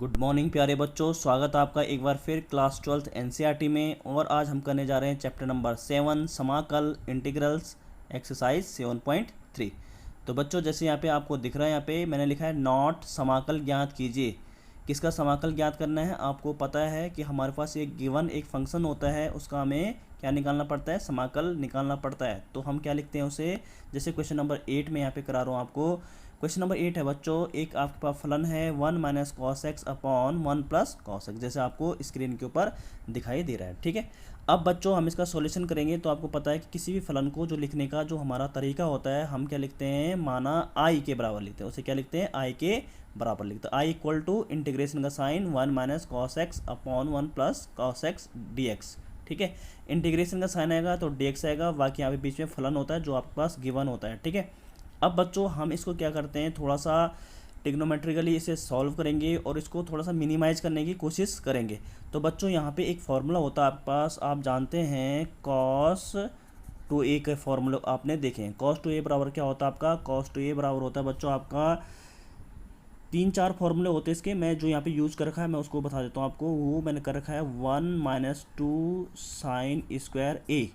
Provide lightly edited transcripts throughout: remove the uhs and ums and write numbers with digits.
Good morning प्यारे बच्चों, स्वागत है आपका एक बार फिर क्लास 12th एनसीईआरटी में। और आज हम करने जा रहे हैं चैप्टर नंबर 7 समाकल इंटीग्रल्स एक्सरसाइज 7.3। तो बच्चों जैसे यहाँ पे आपको दिख रहा है, यहाँ पे मैंने लिखा है नॉट समाकल ज्ञात कीजिए। किसका समाकल ज्ञात करना है? आपको पता है कि हमारे पास एक गिवन एक फंक्शन होता है, उसका हमें क्या निकालना पड़ता है? समाकल निकालना पड़ता है। तो हम क्या लिखते हैं उसे? जैसे क्वेश्चन नंबर 8 में यहाँ पे करा रहा हूँ आपको। क्वेश्चन नंबर 8 है बच्चों, एक आपके पास फलन है 1 minus cos x upon 1 plus cos x, जैसे आपको स्क्रीन के ऊपर दिखाई दे रहा है। ठीक है, अब बच्चों हम इसका सॉल्यूशन करेंगे। तो आपको पता है कि किसी भी फलन को जो लिखने का जो हमारा तरीका होता है, हम क्या लिखते हैं? माना आई के बराबर लिखते हैं, उसे क्या लिखते हैं? आई के बराबर लिखते हैं। आई इक्वल टू इंटीग्रेशन का sine 1 minus cos x upon 1 plus cos x d x. ठीक है, इंटीग्रेशन का साइन आएगा तो डी एक्स आएगा, बाकी यहाँ पे बीच में फलन होता है जो आपके पास गिवन होता है। ठीक है, अब बच्चों हम इसको क्या करते हैं, थोड़ा सा टिग्नोमेट्रिकली इसे सॉल्व करेंगे और इसको थोड़ा सा मिनिमाइज करने की कोशिश करेंगे। तो बच्चों यहाँ पे एक फार्मूला होता है आपके पास, आप जानते हैं कॉस टू ए के फार्मूला आपने देखे हैं। कॉस टू ए बराबर क्या होता है आपका? कॉस टू ए बराबर होता है बच्चों आपका 3-4 फार्मूले होते हैं इसके। मैं जो यहाँ पे यूज़ कर रखा है मैं उसको बता देता हूँ आपको। वो मैंने कर रखा है 1 माइनस 2 साइन स्क्वायर ए।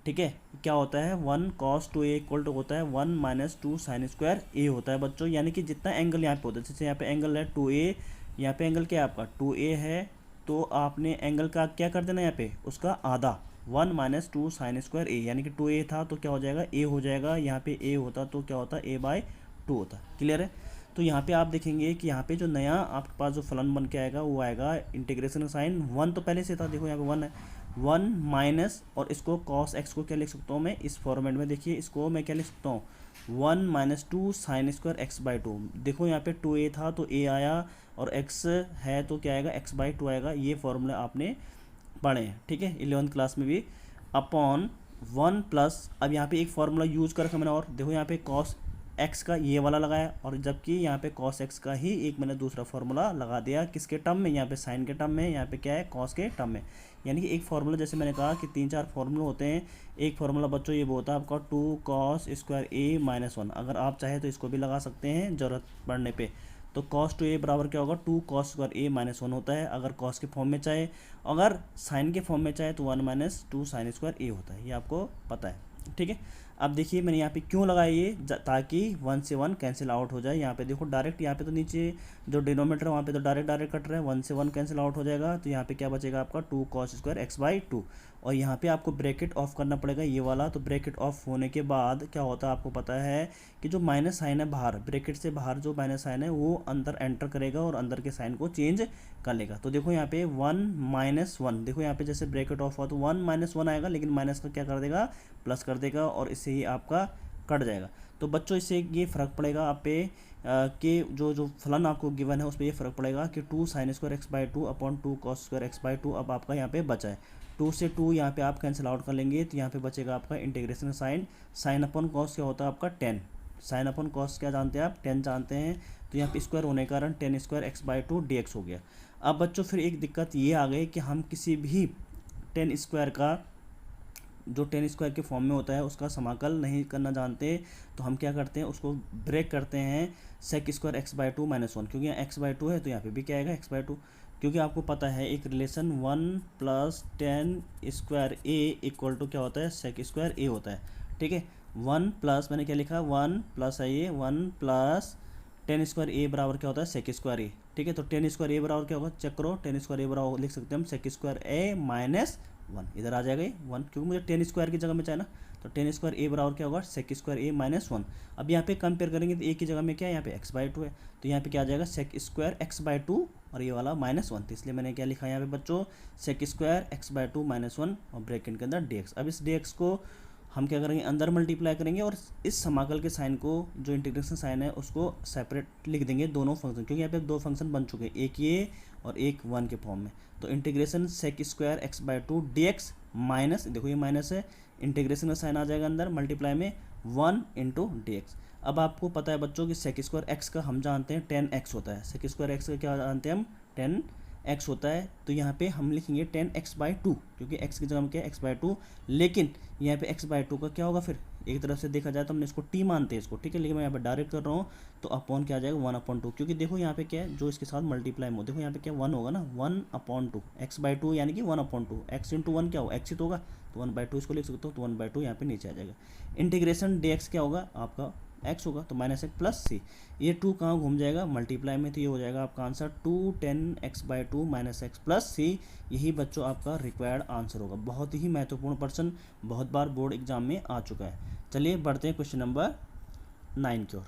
ठीक है, क्या होता है? 1 cos two A equal to होता है 1 माइनस 2 साइन स्क्वायर ए होता है बच्चों। यानी कि जितना एंगल यहाँ पे होता है, जैसे यहाँ पे एंगल है 2a, यहाँ पे एंगल क्या है आपका? 2a है, तो आपने एंगल का क्या कर देना यहाँ पे? उसका आधा, 1 माइनस 2 साइन स्क्वायर ए, यानी कि 2a था तो क्या हो जाएगा? a हो जाएगा। यहाँ पे a होता तो क्या होता? a/2 होता। क्लियर है? तो यहाँ पे आप देखेंगे कि यहाँ पे जो नया आपके पास जो फलन बन के आएगा वो आएगा इंटीग्रेशन का साइन 1 तो पहले से था, देखो यहाँ पे 1 है, 1 माइनस, और इसको कॉस एक्स को क्या लिख सकता हूँ मैं इस फॉर्मेट में? देखिए इसको मैं क्या लिख सकता हूँ? 1 माइनस 2 साइन स्क्वायर x/2। देखो यहाँ पे 2a था तो a आया, और x है तो क्या आएगा? x/2 आएगा। ये फॉर्मूला आपने पढ़े हैं, ठीक है, 11th क्लास में भी। अपॉन 1 प्लस, अब यहाँ पे एक फार्मूला यूज कर रखा मैंने, और देखो यहाँ पे कॉस एक्स का ये वाला लगाया, और जबकि यहाँ पे कॉस एक्स का ही एक मैंने दूसरा फार्मूला लगा दिया। किसके टर्म में? यहाँ पे साइन के टर्म में, यहाँ पे क्या है? कॉस के टर्म में। यानी कि एक फार्मूला, जैसे मैंने कहा कि 3-4 फार्मूले होते हैं। एक फार्मूला बच्चों ये होता है आपका 2 कॉस स्क्वायर ए माइनस 1। अगर आप चाहे तो इसको भी लगा सकते हैं ज़रूरत पड़ने पे। तो कॉस टू ए बराबर क्या होगा? 2 कॉस स्क्वायर ए माइनस 1 होता है अगर कॉस के फॉर्म में चाहे, अगर साइन के फॉर्म में चाहे तो 1 माइनस 2 साइन स्क्वायर ए होता है। ये आपको पता है, ठीक है। अब देखिए मैंने यहाँ पे क्यों लगाया ये, ताकि 1 से 1 कैंसिल आउट हो जाए। यहाँ पे देखो डायरेक्ट, यहाँ पे तो नीचे जो डिनोमीटर है वहाँ पे तो डायरेक्ट कट रहा है, 1 से 1 कैंसिल आउट हो जाएगा। तो यहाँ पे क्या बचेगा आपका? 2 कॉस स्क्वायर x/2। और यहाँ पे आपको ब्रैकेट ऑफ करना पड़ेगा ये वाला। तो ब्रैकेट ऑफ होने के बाद क्या होता है आपको पता है कि जो माइनस साइन है बाहर, ब्रैकेट से बाहर जो माइनस साइन है वो अंदर एंटर करेगा और अंदर के साइन को चेंज कर लेगा। तो देखो यहाँ पे 1 माइनस 1, देखो यहाँ पे जैसे ब्रैकेट ऑफ हुआ तो 1 माइनस 1 आएगा, लेकिन माइनस का क्या कर देगा? प्लस कर देगा, और इससे ही आपका कट जाएगा। तो बच्चों इससे ये फ़र्क पड़ेगा आप पे कि जो फलन आपको गिवन है उस पर ये फ़र्क पड़ेगा कि 2 sine square x/2 upon 2 cos square x/2 अब आपका यहाँ पे बचा है। 2 से 2 यहाँ पे आप कैंसिल आउट कर लेंगे, तो यहाँ पे बचेगा आपका integration sine. Sine upon cos क्या होता है आपका? 10। साइन अपॉन कॉस क्या जानते हैं आप? 10 जानते हैं। तो यहाँ पे स्क्वायर होने के कारण 10 स्क्वायर x/2 dx हो गया। अब बच्चों फिर एक दिक्कत ये आ गई कि हम किसी भी 10 स्क्वायर का, जो 10 स्क्वायर के फॉर्म में होता है, उसका समाकल नहीं करना जानते। तो हम क्या करते हैं? उसको ब्रेक करते हैं सेक स्क्वायर x/2 माइनस 1, क्योंकि यहाँ x/2 है तो यहाँ पे भी क्या आएगा? x/2। क्योंकि आपको पता है एक relation 1 plus 10 square A equal to क्या होता है? सेक स्क्वायर ए होता है। ठीक है, 1 प्लस, मैंने क्या लिखा? 1 प्लस है ये 1 प्लस 10 स्क्वायर ए बराबर क्या होता है? सेक स्क्वायर ए। ठीक है, तो 10 स्क्वायर ए बराबर क्या होगा? चेक करो, 10 स्क्वायर ए बराबर लिख सकते हैं हम सेक स्क्वायर ए माइनस 1। इधर आ जाएगा ये 1, क्योंकि मुझे 10 स्क्वायर की जगह में चाहिए ना। तो 10 स्क्वायर ए बराबर क्या होगा? सेक स्क्वायर ए माइनस 1। अब यहाँ पे कंपेयर करेंगे तो ए की जगह में क्या है? यहाँ पे x/2 है, तो यहाँ पे क्या आ जाएगा? सेक स्क्वायर x/2 और ये वाला -1। तो इसलिए मैंने क्या लिखा है यहाँ पे बच्चों? सेक स्क्वायर x/2 -1 और ब्रैकेट के अंदर dx। अब इस dx को हम क्या करेंगे? अंदर मल्टीप्लाई करेंगे, और इस समाकल के साइन को, जो इंटीग्रेशन साइन है, उसको सेपरेट लिख देंगे दोनों फंक्शन, क्योंकि यहाँ पे 2 फंक्शन बन चुके हैं, एक ये और एक 1 के फॉर्म में। तो integration sec square x/2 dx minus, देखो ये माइनस है, इंटीग्रेशन का साइन आ जाएगा अंदर मल्टीप्लाई में 1 इंटू dx। अब आपको पता है बच्चों कि सेक स्क्वायर एक्स का हम जानते हैं 10x होता है। सेक स्क्वायर एक्स का क्या जानते हैं हम? एक्स होता है, तो यहाँ पे हम लिखेंगे 10x/2, क्योंकि x की जगह में क्या है x/2, लेकिन यहाँ पे x/2 का क्या होगा फिर, एक तरफ से देखा जाए तो हमने इसको t मानते हैं इसको, ठीक है, लेकिन मैं यहाँ पे डायरेक्ट कर रहा हूँ, तो अपॉन क्या आ जाएगा 1/2, क्योंकि देखो यहाँ पे क्या है जो इसके साथ मल्टीप्लाई हो, देखो यहाँ पे क्या 1 होगा ना, 1/2 x/2 यानी कि 1/2, x इंटू 1 क्या होगा, x ही तो होगा, तो 1/2 इसको लिख सकते हो, तो 1/2 यहाँ पे नीचे आ जाएगा। इंटीग्रेशन dx क्या होगा आपका x होगा, तो -x प्लस सी, ये 2 कहाँ घूम जाएगा मल्टीप्लाई में, तो ये हो जाएगा आपका आंसर 2 10x/2 -x प्लस सी। यही बच्चों आपका रिक्वायर्ड आंसर होगा। बहुत ही महत्वपूर्ण प्रश्न, बहुत बार बोर्ड एग्जाम में आ चुका है। चलिए बढ़ते हैं क्वेश्चन नंबर 9 की ओर।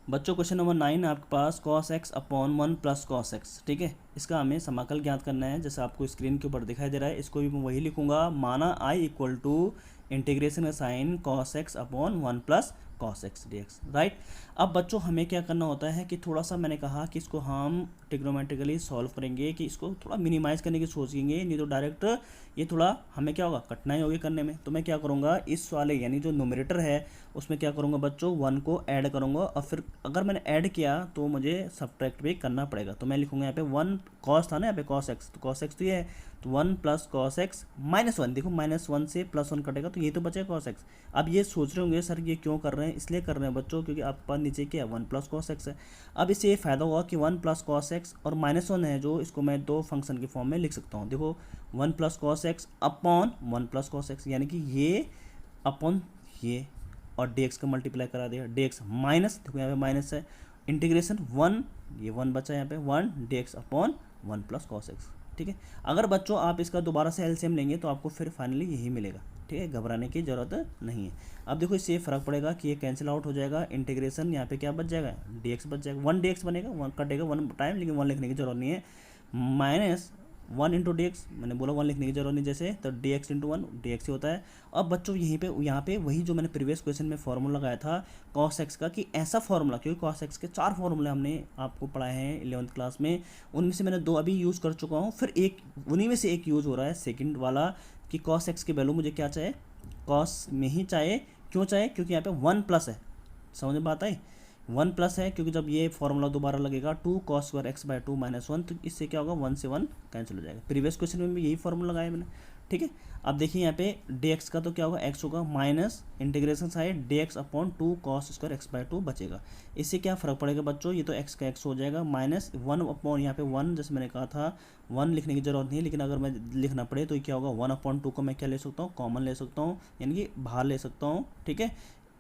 बच्चों क्वेश्चन नंबर 9 आपके पास cos x upon 1 plus cos x, ठीक है, इसका हमें समाकल ज्ञात करना है, जैसे आपको स्क्रीन के ऊपर दिखाई दे रहा है, इसको भी मैं वही लिखूंगा, माना I इक्वल टू इंटीग्रेशन का sine cos x upon 1 plus cos x dx, right. अब बच्चों हमें क्या करना होता है कि थोड़ा सा मैंने कहा कि इसको हम ट्रिग्नोमेट्रिकली सॉल्व करेंगे, कि इसको थोड़ा मिनिमाइज करने की सोचेंगे, नहीं तो डायरेक्ट ये थोड़ा हमें क्या होगा कठिनाई होगी करने में। तो मैं क्या करूँगा, इस वाले यानी जो नोमिनेटर है उसमें क्या करूँगा बच्चों 1 को ऐड करूँगा, और फिर अगर मैंने ऐड किया तो मुझे सब्ट्रैक्ट भी करना पड़ेगा, तो मैं लिखूँगा यहाँ पे 1 cos था ना, यहाँ पे cos x, तो cos x तो ये है, तो 1 प्लस cos x -1, देखो -1 से +1 कटेगा तो ये तो बचेगा cos x। अब ये सोच रहे होंगे सर ये क्यों कर रहे हैं, इसलिए कर रहे हैं बच्चों क्योंकि आपके पास नीचे क्या है 1 प्लस cos x है। अब इससे ये फ़ायदा हुआ कि 1 प्लस cos x और -1 है जो, इसको मैं 2 फंक्शन के फॉर्म में लिख सकता हूँ। देखो 1 plus cos x upon 1 plus cos x, यानी कि ये अपॉन ये, और dx का मल्टीप्लाई करा दिया, dx माइनस, देखो यहाँ पे माइनस है, इंटीग्रेशन 1, ये 1 बचा यहाँ पे 1 dx upon 1 plus cos x, ठीक है। अगर बच्चों आप इसका दोबारा से एलसीएम लेंगे तो आपको फिर फाइनली यही मिलेगा, ठीक है, घबराने की ज़रूरत नहीं है। अब देखो इससे फ़र्क पड़ेगा कि ये कैंसिल आउट हो जाएगा, इंटीग्रेशन यहाँ पे क्या बच जाएगा dx बच जाएगा, 1 dx बनेगा, 1 कटेगा 1 टाइम, लेकिन 1 लिखने की जरूरत नहीं है, माइनस 1 इंटू डी एक्स, मैंने बोला 1 लिखने की जरूरत नहीं, जैसे तो D X into 1 D X ही होता है। अब बच्चों यहाँ पे वही जो मैंने प्रीवियस क्वेश्चन में फॉर्मूला लगाया था cos x का, कि ऐसा फॉर्मूला, क्योंकि cos x के 4 फॉर्मूले हमने आपको पढ़ाए हैं 11th क्लास में, उनमें से मैंने 2 अभी यूज़ कर चुका हूँ, फिर एक उन्हीं में से एक यूज़ हो रहा है सेकेंड वाला, कि cos x की वैल्यू मुझे क्या चाहिए, cos में ही चाहिए, क्यों चाहिए, क्योंकि यहाँ पे 1 प्लस है, समझ में बात आई, 1 प्लस है, क्योंकि जब ये फॉर्मूला दोबारा लगेगा 2 cos स्क्वायर x/2 -1, तो इससे क्या होगा 1 से 1 कैंसिल हो जाएगा। प्रीवियस क्वेश्चन में भी यही फॉर्मूला लगाया मैंने, ठीक है। अब देखिए यहाँ पे dx का तो क्या होगा x होगा, minus integration side dx upon 2 cos square x/2 बचेगा। इससे क्या फ़र्क पड़ेगा बच्चों, ये तो x का x हो जाएगा, माइनस 1 अपॉन यहाँ पे 1, जैसे मैंने कहा था 1 लिखने की जरूरत नहीं है, लेकिन अगर मैं लिखना पड़े तो क्या होगा 1/2 को मैं क्या ले सकता हूँ, कॉमन ले सकता हूँ, यानी कि बाहर ले सकता हूँ, ठीक है।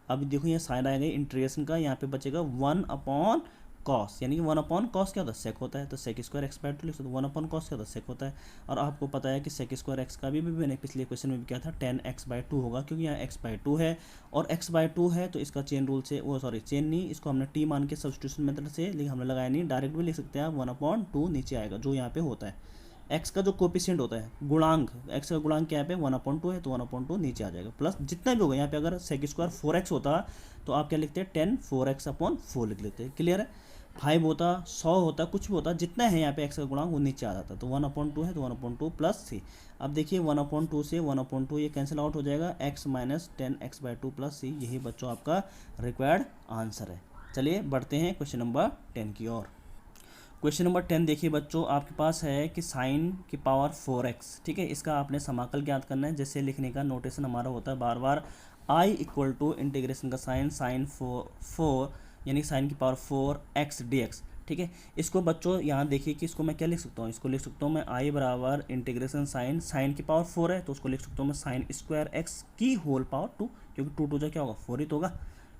अब देखो ये साइड आएगा इंटीग्रेशन का, यहाँ पे बचेगा 1 अपॉन कॉस, यानी कि 1 अपॉन कॉस क्या होता है सेक होता है, तो सेक स्क्वायर x/2 लिख सकते हो, 1 अपॉन कॉस क्या होता है सेक होता है। और आपको पता है कि सेक स्क्वायर x का भी मैंने पिछले क्वेश्चन में भी क्या था 10x/2 होगा, क्योंकि यहाँ x/2 है और x/2 है, तो इसका चेन रूल से, वो सॉरी चेन नहीं, इसको हमने t मान के सब्स्टिट्यूशन मेथड से, लेकिन हमने लगाया नहीं, डायरेक्ट भी लिख सकते हैं आप 1/2 नीचे आएगा, जो यहाँ पे होता है x का जो कोपिशेंट होता है गुणांक, x का गुणांक क्या है 1/2 है, तो 1/2 नीचे आ जाएगा, प्लस जितना भी होगा यहाँ पे, अगर सेक स्क्वायर 4x होता तो आप क्या लिखते हैं 10 4x/4 लिख लेते हैं, क्लियर है। 5 होता 100 होता कुछ भी होता, जितना है यहाँ पे x का गुणांक वो नीचे आ जाता, तो 1/2 है, तो 1/2 प्लस सी। अब देखिए 1/2 से 1/2 ये कैंसिल आउट हो जाएगा, x माइनस 10x/2 प्लस सी, यही बच्चों आपका रिक्वायर्ड आंसर है। चलिए बढ़ते हैं क्वेश्चन नंबर 10 की ओर। क्वेश्चन नंबर 10 देखिए बच्चों, आपके पास है कि साइन की पावर 4x, ठीक है, इसका आपने समाकल ज्ञात करना है। जैसे लिखने का नोटेशन हमारा होता है बार बार, I इक्वल टू इंटीग्रेशन का साइन 4 यानी साइन की पावर 4x dx, ठीक है। इसको बच्चों यहाँ देखिए कि इसको मैं क्या लिख सकता हूँ, इसको लिख सकता हूँ मैं I बराबर इंटीग्रेशन साइन की पावर 4 है, तो उसको लिख सकता हूँ मैं साइन स्क्वायर x की होल पावर 2, क्योंकि 2 क्या होगा 4 ही तो होगा,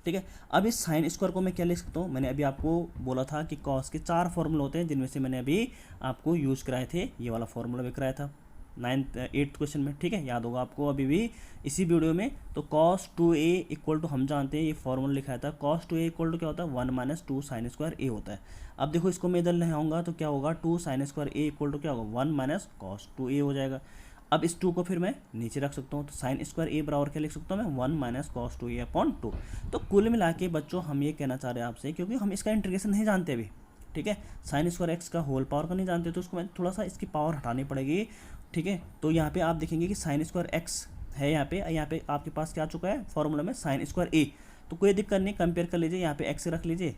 ठीक है। अब इस साइन स्क्वायर को मैं क्या लिख सकता हूँ, मैंने अभी आपको बोला था कि कॉस के 4 फॉर्मूले होते हैं, जिनमें से मैंने अभी आपको यूज़ कराए थे, ये वाला फॉर्मूला भी कराया था 8th क्वेश्चन में, ठीक है, याद होगा आपको अभी भी इसी वीडियो में। तो cos 2a इक्वल टू, हम जानते हैं ये फॉर्मूला लिखा है था, cos 2a इक्वल टू क्या होता है 1 माइनस 2 साइन स्क्वायर a होता है। अब देखो इसको मैं इधर ले आऊँगा तो क्या होगा 2 sine square a equal to क्या होगा 1 माइनस cos 2a हो जाएगा। अब इस 2 को फिर मैं नीचे रख सकता हूँ, तो साइन स्क्वायर a बराबर क्या लिख सकता हूँ मैं 1 माइनस cos 2a अपॉन 2। तो कुल मिला के बच्चों हम ये कहना चाह रहे हैं आपसे, क्योंकि हम इसका इंटीग्रेशन नहीं जानते अभी, ठीक है, साइन स्क्वायर x का होल पावर का नहीं जानते, तो उसको मैं थोड़ा सा इसकी पावर हटानी पड़ेगी, ठीक है। तो यहाँ पे आप देखेंगे कि साइन स्क्वायर x है, यहाँ पे आपके पास क्या आ चुका है फॉर्मूला में साइन स्क्वायर a, तो कोई दिक्कत नहीं, कंपेयर कर लीजिए, यहाँ पे x रख लीजिए,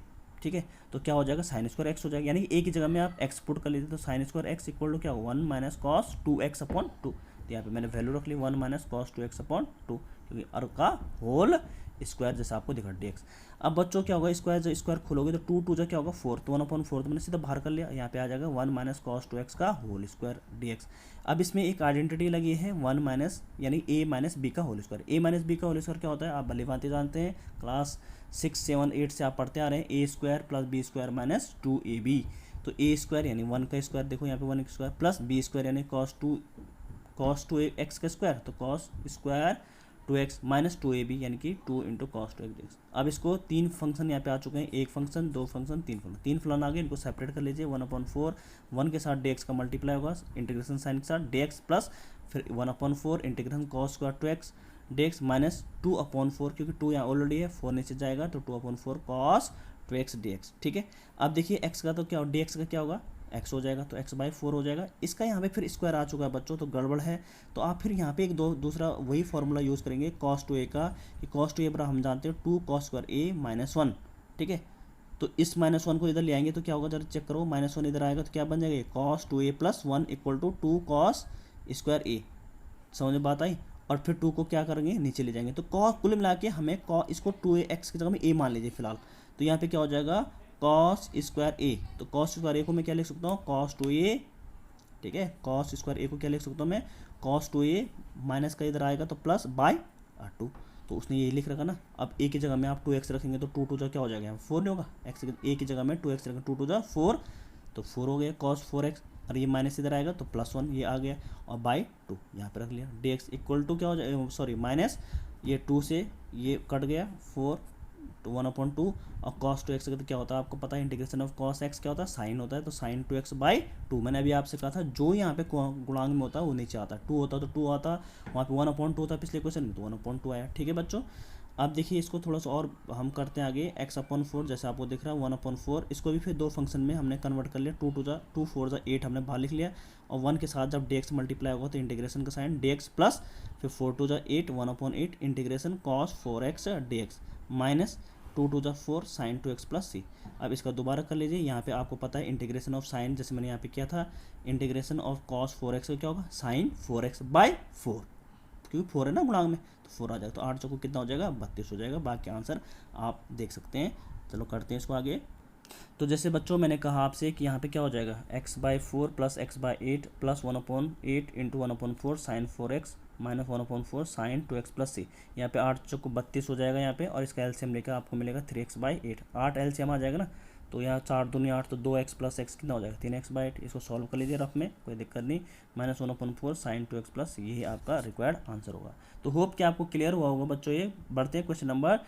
ठीक है। तो क्या हो जाएगा, साइन स्क्वायर एक्स हो जाएगा, यानी कि एक ही जगह में आप एक्स पुट कर लीजिए, तो sine square x equal to क्या होगा, 1 माइनस कॉस 2x अपॉन 2। तो यहाँ पे मैंने वैल्यू रख ली 1 माइनस कॉस 2x अपॉन 2, क्योंकि और का होल स्क्वायर जैसा आपको दिखा dx। अब बच्चों क्या होगा, स्क्वायर जब स्क्वायर खोलोगे तो 2 2 क्या होगा 4, तो 1/4 तो मैंने सीधा बाहर कर लिया, यहाँ पे आ जाएगा 1 माइनस कॉस 2x का होल स्क्वायर dx। अब इसमें एक आइडेंटिटी लगी है 1 माइनस यानी a माइनस बी का whole square. a minus B का होल स्क्वायर क्या होता है, आप भली भांति जानते हैं, क्लास 6 7 8 से आप पढ़ते आ रहे हैं, A square plus B square minus 2ab। तो ए स्क्वायर यानी 1 का स्क्वायर, देखो यहाँ पे 1 स्क्वायर, प्लस बी स्क्वायर यानी कॉस 2 एक्स का स्क्वायर, तो cos square 2x minus 2ab यानी कि 2 इंटू कॉस 2x। अब इसको तीन फंक्शन यहाँ पे आ चुके हैं, एक फंक्शन, दो फंक्शन, तीन फंक्शन, तीन फलन आ गए, इनको सेपरेट कर लीजिए। 1/4 1 के साथ dx का मल्टीप्लाई होगा इंटीग्रेशन साइन के साथ dx, प्लस फिर 1/4 integration cos square 2x dx minus 2/4, क्योंकि 2 यहाँ ऑलरेडी है, 4 नीचे जाएगा, तो 2/4 कॉस 2x dx। ठीक है। अब देखिए x का तो क्या हो, dx का क्या होगा, x हो जाएगा, तो x/4 हो जाएगा। इसका यहाँ पे फिर स्क्वायर आ चुका है बच्चों, तो गड़बड़ है, तो आप फिर यहाँ पे एक दूसरा वही फॉर्मूला यूज़ करेंगे cos 2a का, कि cos 2a पर हम जानते हैं 2 cos स्क्वायर a माइनस 1। ठीक है। तो इस -1 को इधर ले आएंगे तो क्या होगा, जरा चेक करो, -1 इधर आएगा तो क्या बन जाएगा, cos 2a plus 1 equal to 2 cos square a। समझ में बात आई। और फिर 2 को क्या करेंगे, नीचे ले जाएंगे, तो कुल मिला के हमें इसको 2x की जगह में a मान लीजिए फिलहाल, तो यहाँ पे क्या हो जाएगा कॉस स्क्वायर ए। तो कॉस स्क्वायर ए को मैं क्या लिख सकता हूँ, कॉस 2a। ठीक है, कॉस स्क्वायर ए को क्या लिख सकता हूँ मैं, कॉस 2a माइनस का इधर आएगा तो प्लस बाय 2, तो उसने ये लिख रखा ना। अब ए की जगह में आप 2x रखेंगे तो 2 2 क्या हो जाएगा, 4 नहीं होगा, एक्स ए की जगह में 2x रखेंगे, 2 2 4, तो 4 हो गया कॉस 4x, और ये माइनस इधर आएगा तो +1 ये आ गया, और बाय 2 यहाँ पे रख लिया। dx इक्वल टू क्या हो जाएगा, सॉरी माइनस ये 2 से ये कट गया 4 तो 1/2, और cos 2x का तो क्या होता है आपको पता है, इंटीग्रेशन ऑफ cos x क्या होता है, साइन होता है, तो साइन 2x/2। मैंने अभी आपसे कहा था जो यहाँ पे गुणांक में होता है वो नीचे आता है, 2 होता तो 2 आता, वहाँ पे 1/2 था पिछले क्वेश्चन में, तो 1/2 आया। ठीक है बच्चों। अब देखिए इसको थोड़ा सा और हम करते हैं आगे, x/4 जैसे आपको दिख रहा है 1/4, इसको भी फिर दो फंक्शन में हमने कन्वर्ट कर लिया, 2 4 8 हमने बाहर लिख लिया, और 1 के साथ जब dx मल्टीप्लाई होगा तो इंटीग्रेशन का साइन dx, प्लस फिर 4 8 1/8 integration cos 4x dx minus 2 2 4 sine 2x plus C. अब इसका दोबारा कर लीजिए, यहाँ पे आपको पता है इंटीग्रेशन ऑफ साइन, जैसे मैंने यहाँ पे किया था, इंटीग्रेशन ऑफ cos 4x का क्या होगा, साइन 4x/4, क्योंकि 4 है ना गुणांक में, तो 4 आ जाएगा, तो 8 चौको कितना हो जाएगा, 32 हो जाएगा। बाकी आंसर आप देख सकते हैं। चलो करते हैं इसको आगे। तो जैसे बच्चों मैंने कहा आपसे कि यहाँ पे क्या हो जाएगा, x/4 plus x/8 plus 1/8 into 1/4 sine 4x minus 1/4 sine 2x plus C. यहाँ पे 8 चौको 32 हो जाएगा यहाँ पे, और इसका एलसीएम लेकर आपको मिलेगा 3x/8। 8 एलसीएम आ जाएगा ना, तो यहाँ 4 दूनी 8, तो 2x प्लस x कितना हो जाएगा, 3x/8। इसको सॉल्व कर लीजिए रफ में, कोई दिक्कत नहीं, माइनस 1/4 साइन 2x प्लस, यही आपका रिक्वायर्ड आंसर होगा। तो होप कि आपको क्लियर हुआ होगा बच्चों। ये बढ़ते हैं क्वेश्चन नंबर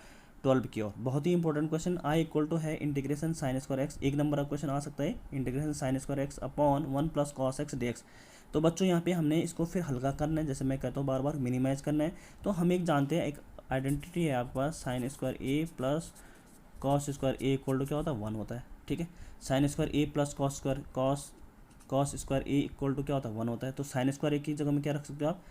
12 की ओर। बहुत ही important question, I equal to है इंटीग्रेशन साइन स्क्वायर एक्स, एक नंबर का क्वेश्चन आ सकता है, integration sine square X upon 1 plus cos X dx। तो बच्चों यहाँ पे हमने इसको फिर हल्का करना है, जैसे मैं कहता हूँ बार बार मिनिमाइज करना है। तो हम एक जानते हैं, एक आइडेंटिटी है आपके पास, sine square A plus cos square A equal to क्या होता है, 1 होता है। ठीक है, sine square A plus cos square A equal to क्या होता है, 1 होता है। तो साइन स्क्वायर ए की जगह में क्या रख सकते हो आप,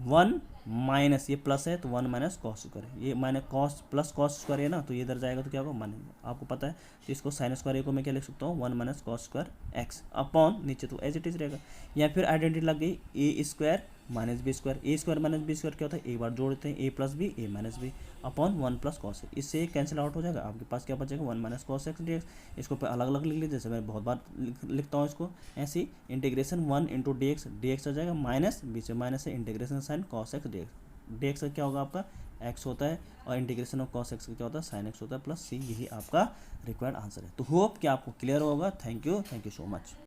1 माइनस, ये प्लस है तो 1 माइनस कॉस स्क्वायर, ये minus cos plus cos square है ना, तो ये इधर जाएगा तो क्या होगा माइनस, आपको पता है। तो इसको साइन स्क्वायर ए को मैं क्या लिख सकता हूँ, 1 minus cos square X upon, नीचे तो एज इट इज रहेगा। या फिर आइडेंटिटी लग गई A square minus B square, A square minus B square क्या होता है, एक बार जोड़ते हैं, A plus B A minus B upon 1 plus cos. इससे कैंसिल आउट हो जाएगा, आपके पास क्या बचेगा, 1 माइनस कॉस एक्स dx। इसको अलग अलग लिख लीजिए, जैसे मैं बहुत बार लिखता हूँ इसको ऐसे, इंटीग्रेशन 1 इंटू dx आ जाएगा, माइनस बीच में माइनस है, integration sine cos X dx का क्या होगा आपका x होता है, और इंटीग्रेशन ऑफ cos x का क्या होता है, साइन x होता है प्लस c। यही आपका रिक्वायर्ड आंसर है। तो होप कि आपको क्लियर होगा। Thank you so much.